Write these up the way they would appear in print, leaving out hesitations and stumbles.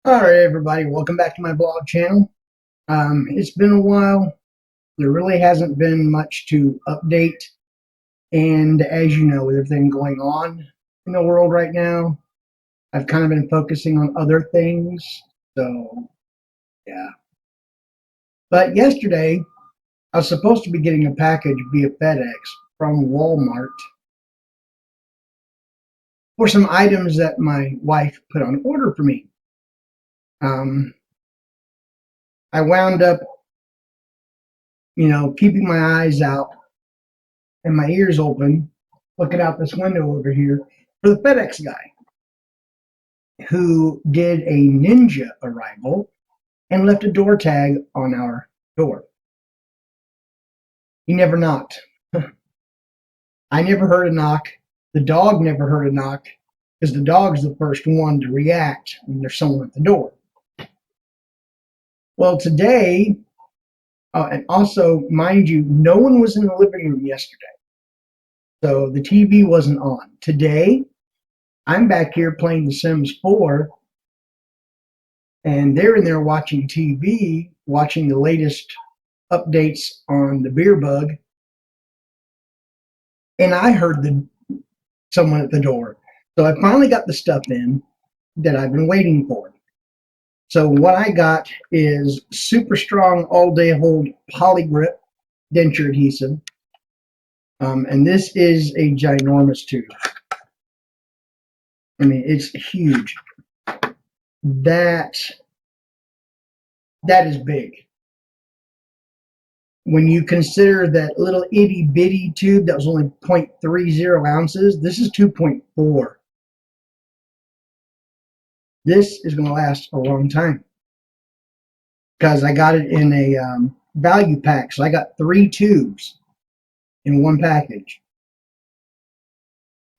All right, everybody, welcome back to my blog channel. It's been a while. There really hasn't been much to update. And as you know, with everything going on in the world right now, I've kind of been focusing on other things. So, yeah. But yesterday, I was supposed to be getting a package via FedEx from Walmart for some items that my wife put on order for me. I wound up, keeping my eyes out and my ears open, looking out this window over here for the FedEx guy who did a ninja arrival and left a door tag on our door. He never knocked. I never heard a knock. The dog never heard a knock because the dog's the first one to react when there's someone at the door. Well, today, and also, mind you, no one was in the living room yesterday. So the TV wasn't on. Today, I'm back here playing The Sims 4, and they're in there watching TV, watching the latest updates on the beer bug, and I heard someone at the door. So I finally got the stuff in that I've been waiting for. So what I got is super strong all-day hold Poligrip denture adhesive, and this is a ginormous tube. I mean, it's huge. That is big. When you consider that little itty bitty tube that was only 0.30 ounces, this is 2.4. This is going to last a long time because I got it in a value pack. So I got 3 tubes in one package.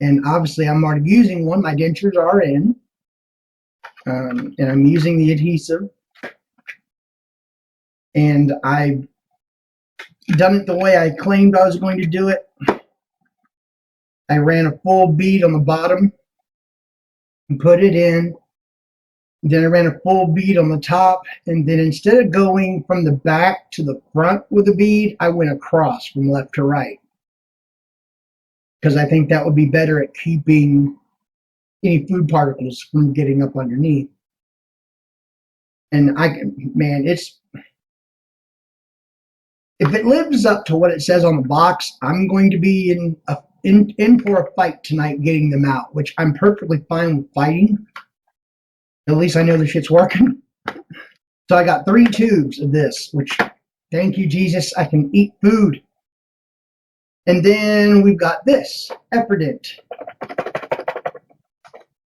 And obviously I'm already using one. My dentures are in. And I'm using the adhesive. And I've done it the way I claimed I was going to do it. I ran a full bead on the bottom and put it in. Then I ran a full bead on the top, and then instead of going from the back to the front with a bead, I went across from left to right because I think that would be better at keeping any food particles from getting up underneath. And if it lives up to what it says on the box, I'm going to be in for a fight tonight getting them out, which I'm perfectly fine with fighting. At least I know the shit's working. So I got 3 tubes of this, which, thank you, Jesus, I can eat food. And then we've got this, Effordent.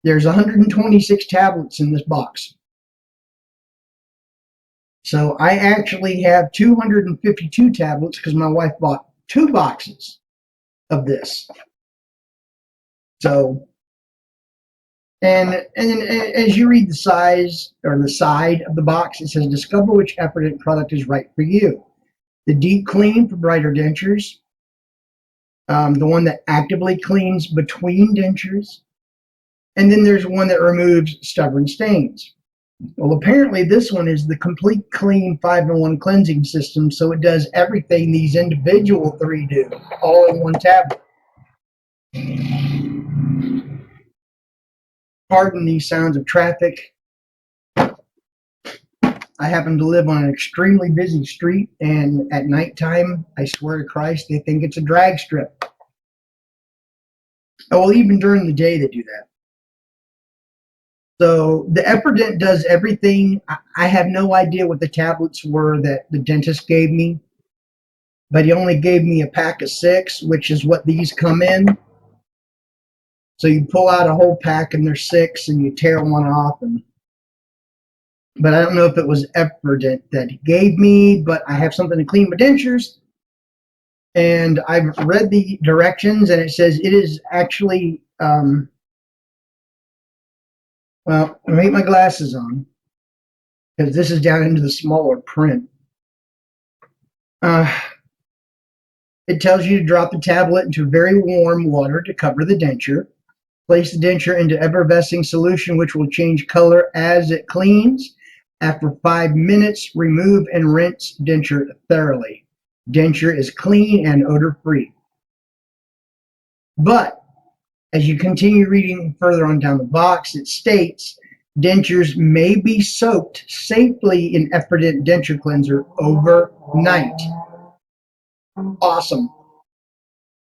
There's 126 tablets in this box. So I actually have 252 tablets because my wife bought 2 boxes of this. So, and as you read the size or the side of the box, it says, discover which Effordent product is right for you. The Deep Clean for brighter dentures. The one that actively cleans between dentures. And then there's one that removes stubborn stains. Well, apparently this one is the Complete Clean 5-in-1 cleansing system, so it does everything these individual 3 do, all in one tablet. Pardon these sounds of traffic. I happen to live on an extremely busy street, and at nighttime, I swear to Christ, they think it's a drag strip. Oh, well, even during the day they do that. So the Effordent does everything. I have no idea what the tablets were that the dentist gave me, but he only gave me a pack of 6, which is what these come in. So you pull out a whole pack and there's 6, and you tear one off. But I don't know if it was Effordent that he gave me, but I have something to clean my dentures. And I've read the directions, and it says it is actually, well, I'm going to get my glasses on because this is down into the smaller print. It tells you to drop the tablet into very warm water to cover the denture. Place the denture into effervescing solution, which will change color as it cleans. After 5 minutes, remove and rinse denture thoroughly. Denture is clean and odor-free. But as you continue reading further on down the box, it states dentures may be soaked safely in Efferdent denture cleanser overnight. Awesome.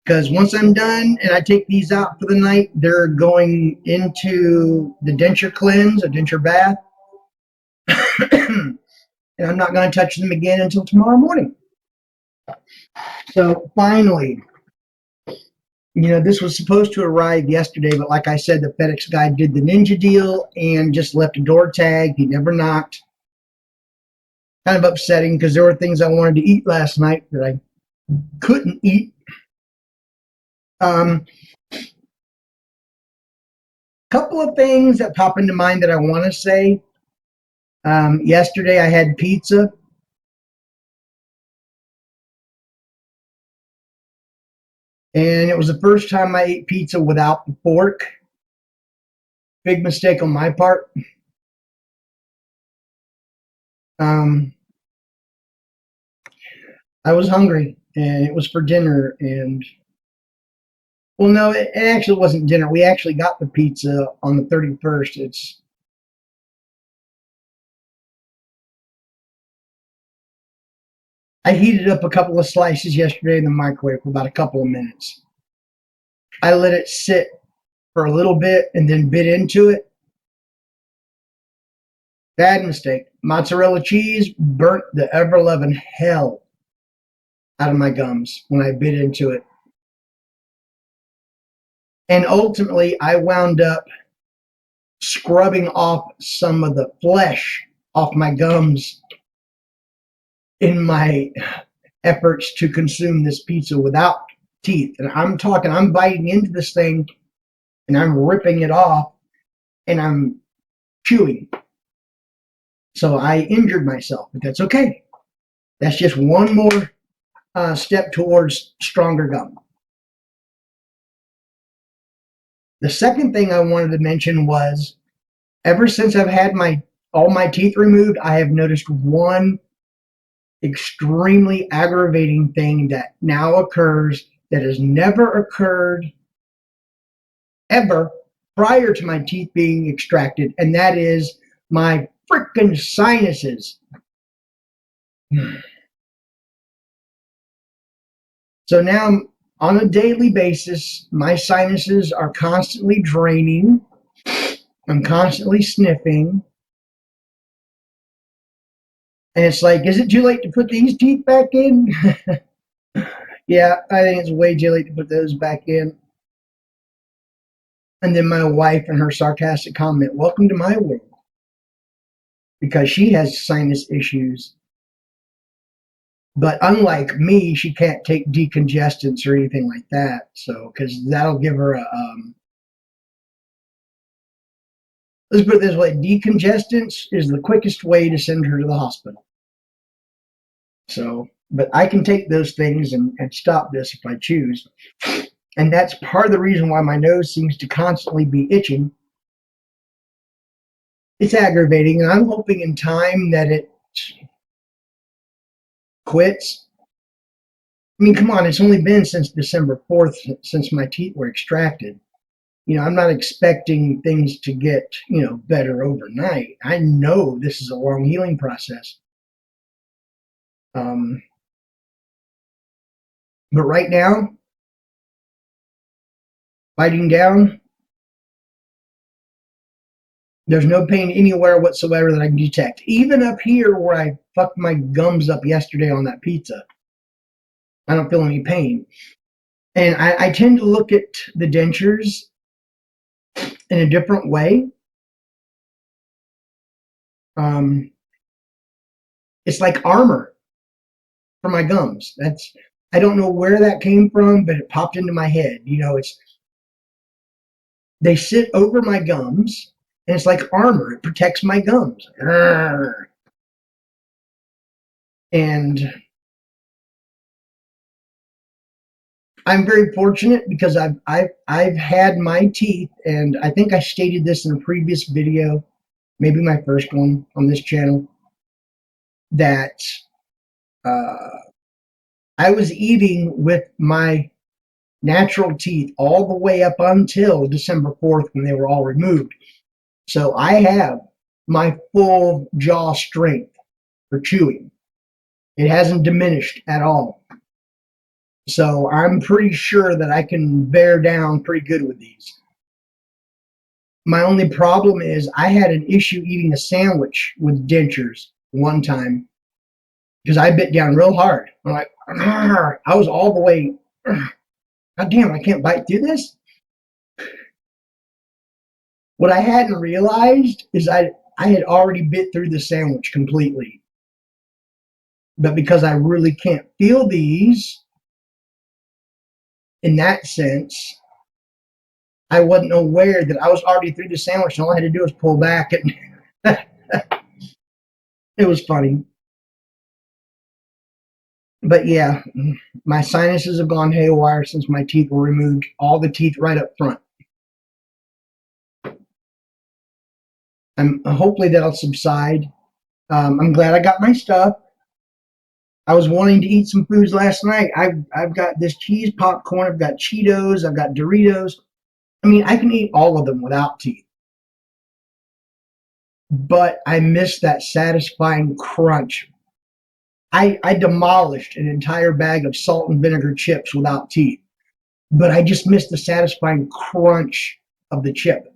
Because once I'm done and I take these out for the night, they're going into the denture cleanse, a denture bath, and I'm not going to touch them again until tomorrow morning. So finally, this was supposed to arrive yesterday, but like I said, the FedEx guy did the ninja deal and just left a door tag. He never knocked. Kind of upsetting because there were things I wanted to eat last night that I couldn't eat. Couple of things that pop into mind that I want to say. Yesterday I had pizza. And it was the first time I ate pizza without the fork. Big mistake on my part. I was hungry, and it was for dinner, and well, no, it actually wasn't dinner. We actually got the pizza on the 31st. I heated up a couple of slices yesterday in the microwave for about a couple of minutes. I let it sit for a little bit and then bit into it. Bad mistake. Mozzarella cheese burnt the ever-loving hell out of my gums when I bit into it. And ultimately, I wound up scrubbing off some of the flesh off my gums in my efforts to consume this pizza without teeth. And I'm biting into this thing and I'm ripping it off and I'm chewing. So I injured myself, but that's okay. That's just one more step towards stronger gum. The second thing I wanted to mention was ever since I've had all my teeth removed, I have noticed one extremely aggravating thing that now occurs that has never occurred ever prior to my teeth being extracted, and that is my freaking sinuses. So now on a daily basis, my sinuses are constantly draining. I'm constantly sniffing. And it's like, is it too late to put these teeth back in? Yeah, I think it's way too late to put those back in. And then my wife and her sarcastic comment, welcome to my world. Because she has sinus issues. But unlike me, she can't take decongestants or anything like that. So, because that'll give her let's put it this way, decongestants is the quickest way to send her to the hospital. So, but I can take those things and stop this if I choose. And that's part of the reason why my nose seems to constantly be itching. It's aggravating, and I'm hoping in time that it quits. I mean, come on, it's only been since December 4th since my teeth were extracted. I'm not expecting things to get, better overnight. I know this is a long healing process. But right now, biting down, there's no pain anywhere whatsoever that I can detect. Even up here where I fucked my gums up yesterday on that pizza, I don't feel any pain. And I tend to look at the dentures in a different way. It's like armor for my gums. I don't know where that came from, but it popped into my head. They sit over my gums, and it's like armor. It protects my gums. And I'm very fortunate because I've had my teeth, and I think I stated this in a previous video, maybe my first one on this channel, that uh, I was eating with my natural teeth all the way up until December 4th when they were all removed. So I have my full jaw strength for chewing. It hasn't diminished at all. So I'm pretty sure that I can bear down pretty good with these. My only problem is I had an issue eating a sandwich with dentures one time because I bit down real hard. I'm like, I was all the way, God damn, I can't bite through this. What I hadn't realized is I had already bit through the sandwich completely. But because I really can't feel these in that sense, I wasn't aware that I was already through the sandwich, and all I had to do was pull back, and it was funny. But yeah, my sinuses have gone haywire since my teeth were removed, all the teeth right up front. Hopefully that'll subside. I'm glad I got my stuff. I was wanting to eat some foods last night. I've got this cheese popcorn, I've got Cheetos, I've got Doritos. I mean, I can eat all of them without teeth. But I miss that satisfying crunch. I demolished an entire bag of salt and vinegar chips without teeth, but I just miss the satisfying crunch of the chip.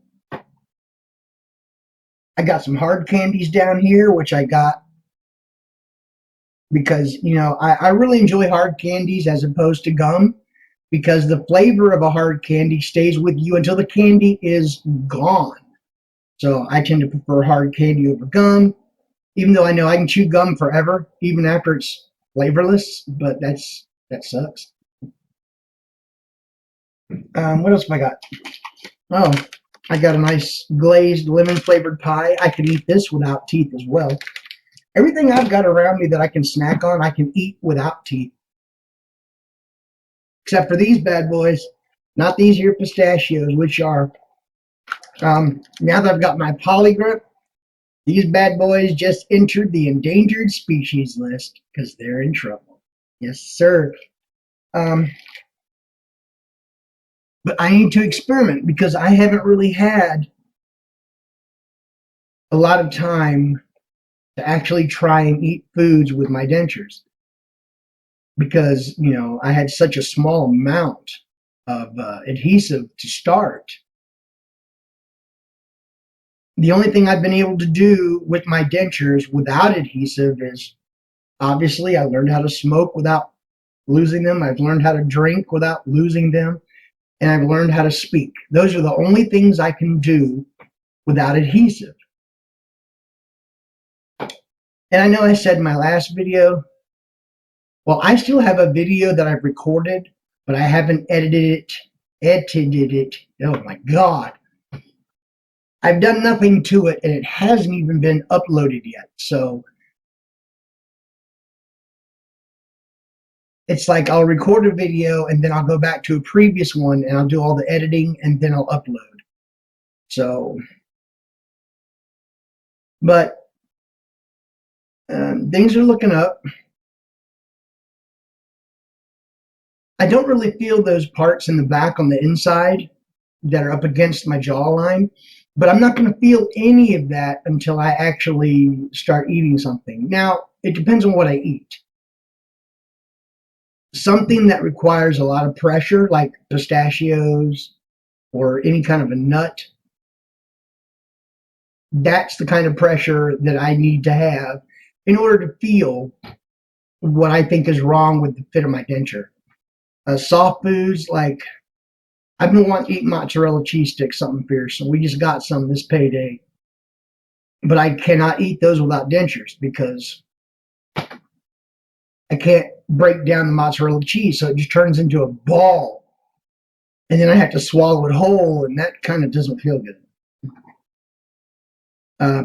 I got some hard candies down here, which I got because, I really enjoy hard candies as opposed to gum because the flavor of a hard candy stays with you until the candy is gone. So I tend to prefer hard candy over gum, even though I know I can chew gum forever, even after it's flavorless, but that sucks. What else have I got? Oh, I got a nice glazed lemon flavored pie. I can eat this without teeth as well. Everything I've got around me that I can snack on, I can eat without teeth. Except for these bad boys, not these here pistachios, which are, now that I've got my Poligrip, these bad boys just entered the endangered species list because they're in trouble. Yes, sir. But I need to experiment because I haven't really had a lot of time to actually try and eat foods with my dentures because, I had such a small amount of adhesive to start. The only thing I've been able to do with my dentures without adhesive is obviously I learned how to smoke without losing them. I've learned how to drink without losing them. And I've learned how to speak. Those are the only things I can do without adhesive. And I know I said in my last video, well, I still have a video that I've recorded, but I haven't edited it. Oh my God. I've done nothing to it, and it hasn't even been uploaded yet. So it's like I'll record a video, and then I'll go back to a previous one, and I'll do all the editing, and then I'll upload. So, but things are looking up. I don't really feel those parts in the back on the inside that are up against my jawline, but I'm not going to feel any of that until I actually start eating something. Now, it depends on what I eat. Something that requires a lot of pressure, like pistachios or any kind of a nut, that's the kind of pressure that I need to have in order to feel what I think is wrong with the fit of my denture. Soft foods, like I've been wanting to eat mozzarella cheese sticks, something fierce, and we just got some this payday. But I cannot eat those without dentures because I can't break down the mozzarella cheese, so it just turns into a ball. And then I have to swallow it whole, and that kind of doesn't feel good.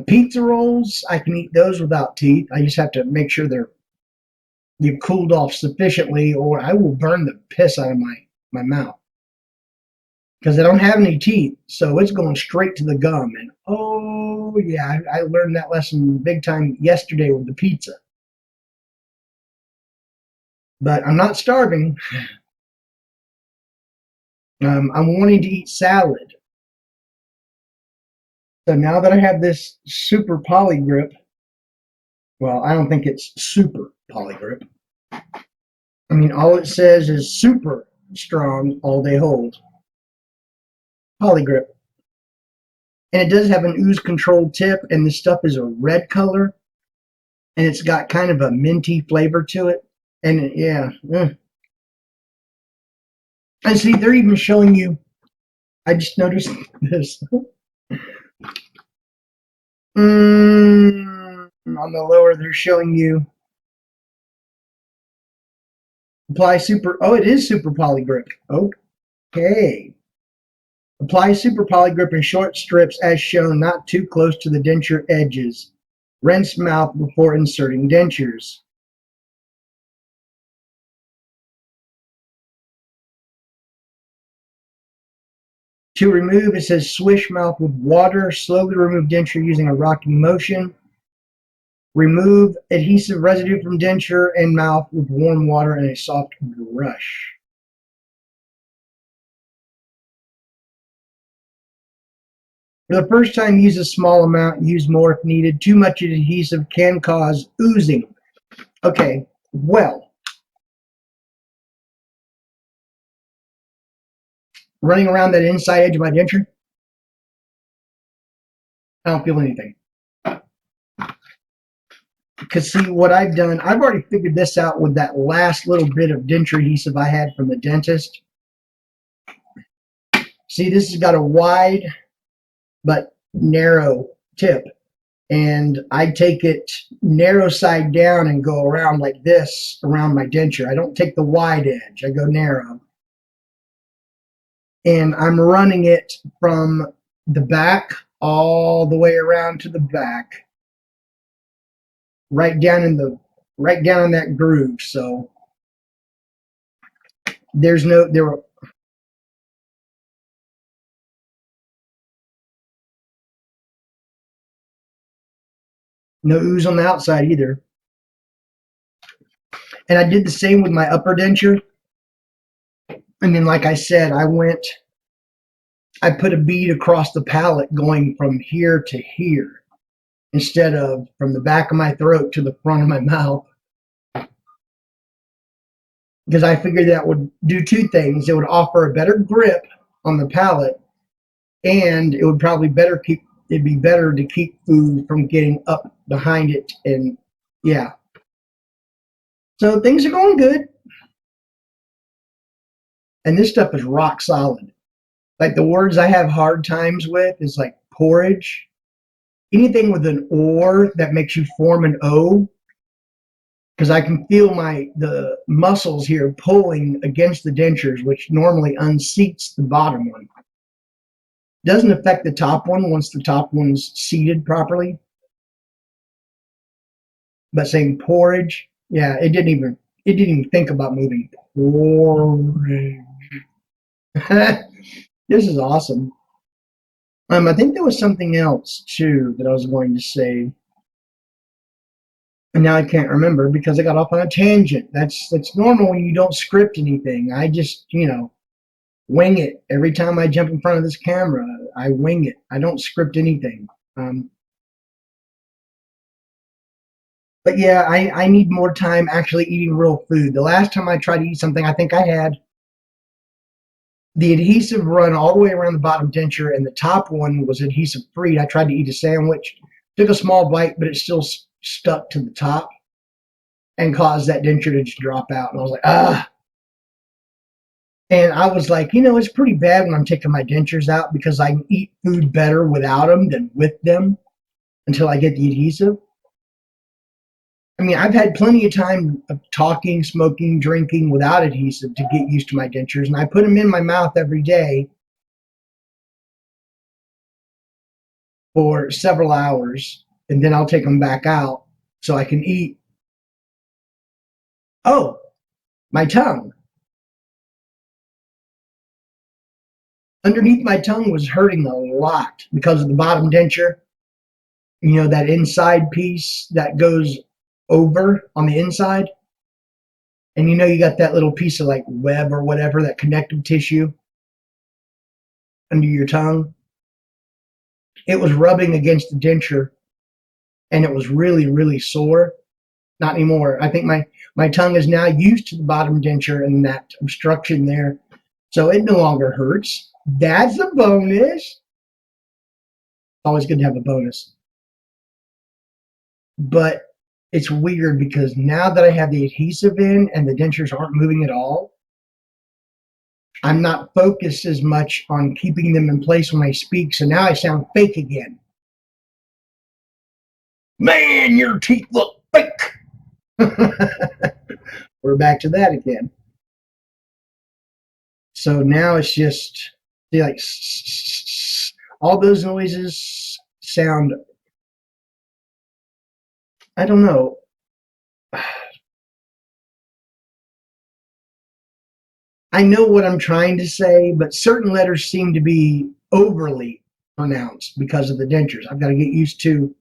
Pizza rolls, I can eat those without teeth. I just have to make sure they've cooled off sufficiently, or I will burn the piss out of my my mouth because I don't have any teeth, so it's going straight to the gum. And oh yeah, I learned that lesson big time yesterday with the pizza. But I'm not starving. I'm wanting to eat salad. So now that I have this super Poligrip, well, I don't think it's super Poligrip. I mean, all it says is super strong all day hold. Poligrip. And it does have an ooze controlled tip, and this stuff is a red color, and it's got kind of a minty flavor to it. And yeah. And see, they're even showing you, I just noticed this. On the lower, they're showing you apply super, oh, it is super Poligrip. Okay. Apply super Poligrip in short strips as shown, not too close to the denture edges. Rinse mouth before inserting dentures. To remove, it says swish mouth with water. Slowly remove denture using a rocking motion. Remove adhesive residue from denture and mouth with warm water and a soft brush. For the first time, use a small amount. Use more if needed. Too much adhesive can cause oozing. Okay, well, running around that inside edge of my denture, I don't feel anything. Because see, what I've done, I've already figured this out with that last little bit of denture adhesive I had from the dentist. See, this has got a wide but narrow tip. And I take it narrow side down and go around like this around my denture. I don't take the wide edge. I go narrow. And I'm running it from the back all the way around to the back, right down in that groove. So there were no ooze on the outside either. And I did the same with my upper denture. And then, like I said, I put a bead across the palate going from here to here instead of from the back of my throat to the front of my mouth. Because I figured that would do two things. It would offer a better grip on the palate, and it would probably it'd be better to keep food from getting up behind it. And yeah. So things are going good. And this stuff is rock solid. Like the words I have hard times with is like porridge. Anything with an or that makes you form an O, because I can feel the muscles here pulling against the dentures, which normally unseats the bottom one. Doesn't affect the top one once the top one's seated properly. But saying porridge, yeah, it didn't even think about moving. Porridge. This is awesome. I think there was something else too that I was going to say, and now I can't remember because I got off on a tangent. That's normal when you don't script anything. I just wing it every time I jump in front of this camera. I wing it. I don't script anything. But yeah, I need more time actually eating real food. The last time I tried to eat something, I think I had the adhesive run all the way around the bottom denture, and the top one was adhesive free. I tried to eat a sandwich, took a small bite, but it still stuck to the top and caused that denture to just drop out. And I was like, ah. And I was like, it's pretty bad when I'm taking my dentures out because I can eat food better without them than with them until I get the adhesive. I mean, I've had plenty of time of talking, smoking, drinking without adhesive to get used to my dentures, and I put them in my mouth every day for several hours, and then I'll take them back out so I can eat. Oh, my tongue. underneath my tongue was hurting a lot because of the bottom denture. You know, that inside piece that goes over on the inside. And you know, you got that little piece of like web or whatever, that connective tissue under your tongue. It was rubbing against the denture and it was really, really sore. Not anymore. I think my tongue is now used to the bottom denture and that obstruction there. So it no longer hurts. That's a bonus. Always good to have a bonus. But it's weird because now that I have the adhesive in and the dentures aren't moving at all, I'm not focused as much on keeping them in place when I speak. So now I sound fake again. Man, your teeth look fake. We're back to that again. So now it's just like all those noises sound, I don't know. I know what I'm trying to say, but certain letters seem to be overly pronounced because of the dentures. I've got to get used to,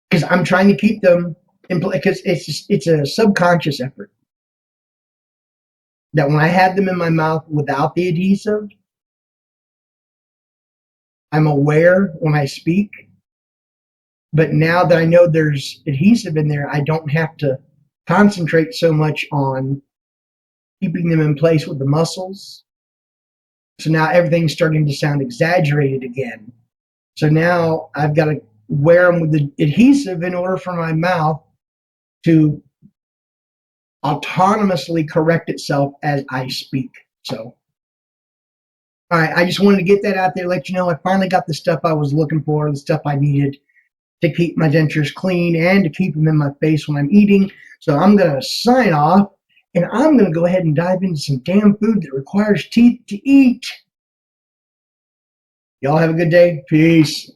because I'm trying to keep them in place, because it's a subconscious effort that when I have them in my mouth without the adhesive, I'm aware when I speak. But now that I know there's adhesive in there, I don't have to concentrate so much on keeping them in place with the muscles. So now everything's starting to sound exaggerated again. So now I've got to wear them with the adhesive in order for my mouth to autonomously correct itself as I speak. So, all right, I just wanted to get that out there, let you know I finally got the stuff I was looking for, the stuff I needed to keep my dentures clean and to keep them in my face when I'm eating. So I'm going to sign off, and I'm going to go ahead and dive into some damn food that requires teeth to eat. Y'all have a good day. Peace.